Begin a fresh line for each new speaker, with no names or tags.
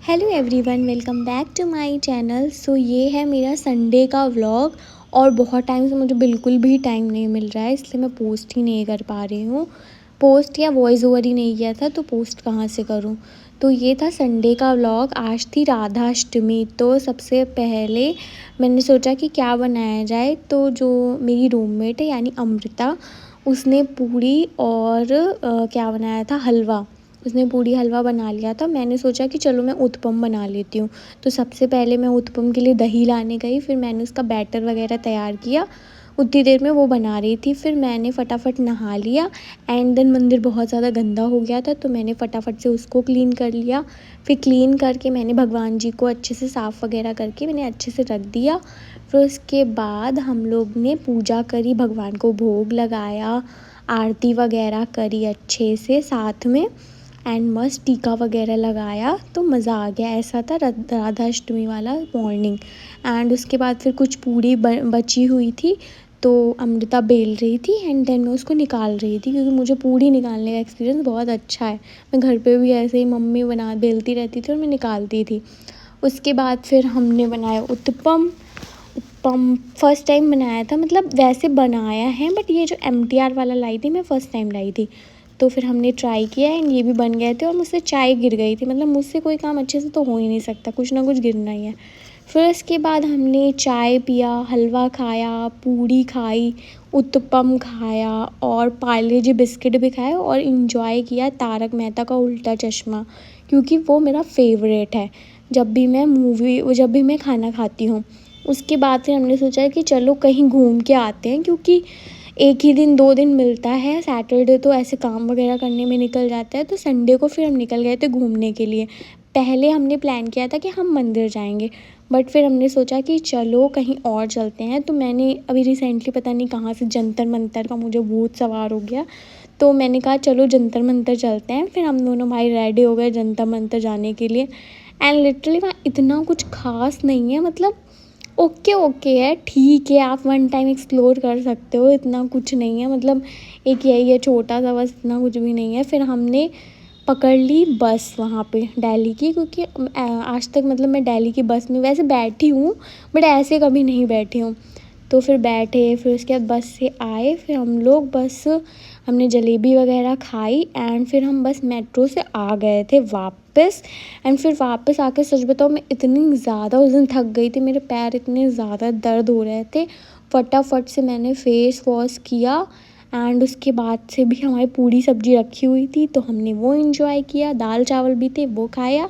Hello everyone, welcome back to my channel. So ये है मेरा संडे का व्लॉग और बहुत टाइम से मुझे बिल्कुल भी टाइम नहीं मिल रहा है, इसलिए मैं पोस्ट ही नहीं कर पा रही हूँ। पोस्ट या वॉइस ओवर ही नहीं किया था तो पोस्ट कहाँ से करूँ। तो ये था संडे का व्लॉग। आज थी राधा अष्टमी, तो सबसे पहले मैंने सोचा कि क्या बनाया जाए। तो जो मेरी रूममेट है यानी अमृता, उसने पूड़ी और क्या बनाया था, हलवा। उसने पूड़ी हलवा बना लिया था। मैंने सोचा कि चलो मैं उत्पम बना लेती हूँ। तो सबसे पहले मैं उत्पम के लिए दही लाने गई, फिर मैंने उसका बैटर वगैरह तैयार किया। उतनी देर में वो बना रही थी, फिर मैंने फटाफट नहा लिया। एंड देन मंदिर बहुत ज़्यादा गंदा हो गया था तो मैंने फटाफट से उसको क्लीन कर लिया। फिर क्लीन करके मैंने भगवान जी को अच्छे से साफ़ वगैरह करके मैंने अच्छे से रख दिया। फिर उसके बाद हम लोग ने पूजा करी, भगवान को भोग लगाया, आरती वगैरह करी अच्छे से साथ में, एंड मस्त टीका वगैरह लगाया। तो मज़ा आ गया। ऐसा था राधा अष्टमी वाला मॉर्निंग। एंड उसके बाद फिर कुछ पूड़ी बची हुई थी तो अमृता बेल रही थी एंड देन मैं उसको निकाल रही थी, क्योंकि मुझे पूड़ी निकालने का एक्सपीरियंस बहुत अच्छा है। मैं घर पे भी ऐसे ही मम्मी बेलती रहती थी और मैं निकालती थी। उसके बाद फिर हमने बनाया उत्पम। उत्पम फर्स्ट टाइम बनाया था, मतलब वैसे बनाया है बट ये जो MTR वाला लाई थी मैं फ़र्स्ट टाइम लाई थी। तो फिर हमने ट्राई किया एंड ये भी बन गए थे और मुझसे चाय गिर गई थी। मतलब मुझसे कोई काम अच्छे से तो हो ही नहीं सकता, कुछ ना कुछ गिरना ही है। फिर उसके बाद हमने चाय पिया, हलवा खाया, पूड़ी खाई, उत्पम खाया और पार्ले जी बिस्किट भी खाए और इन्जॉय किया तारक मेहता का उल्टा चश्मा, क्योंकि वो मेरा फेवरेट है जब भी मैं खाना खाती हूँ। उसके बाद फिर हमने सोचा कि चलो कहीं घूम के आते हैं, क्योंकि एक ही दिन 2 दिन मिलता है। सैटरडे तो ऐसे काम वगैरह करने में निकल जाता है, तो संडे को फिर हम निकल गए थे घूमने के लिए। पहले हमने प्लान किया था कि हम मंदिर जाएंगे, बट फिर हमने सोचा कि चलो कहीं और चलते हैं। तो मैंने अभी रिसेंटली पता नहीं कहाँ से जंतर मंतर का मुझे भूत सवार हो गया, तो मैंने कहा चलो जंतर मंतर चलते हैं। फिर हम दोनों भाई रेडी हो गए जंतर मंतर जाने के लिए। एंड लिटरली वहाँ इतना कुछ खास नहीं है, मतलब ओके ओके है, ठीक है, आप वन टाइम एक्सप्लोर कर सकते हो, इतना कुछ नहीं है। मतलब एक यही है छोटा सा, बस इतना कुछ भी नहीं है। फिर हमने पकड़ ली बस वहाँ पे दिल्ली की, क्योंकि आज तक मतलब मैं दिल्ली की बस में वैसे बैठी हूँ बट ऐसे कभी नहीं बैठी हूँ। तो फिर बैठे, फिर उसके बाद बस से आए, फिर हम लोग बस हमने जलेबी वगैरह खाई एंड फिर हम बस मेट्रो से आ गए थे वापस। एंड फिर वापस आके सच बताओ मैं इतनी ज़्यादा उस दिन थक गई थी, मेरे पैर इतने ज़्यादा दर्द हो रहे थे। फटाफट से मैंने फेस वॉश किया एंड उसके बाद से भी हमारी पूरी सब्ज़ी रखी हुई थी तो हमने वो एंजॉय किया, दाल चावल भी थे वो खाया।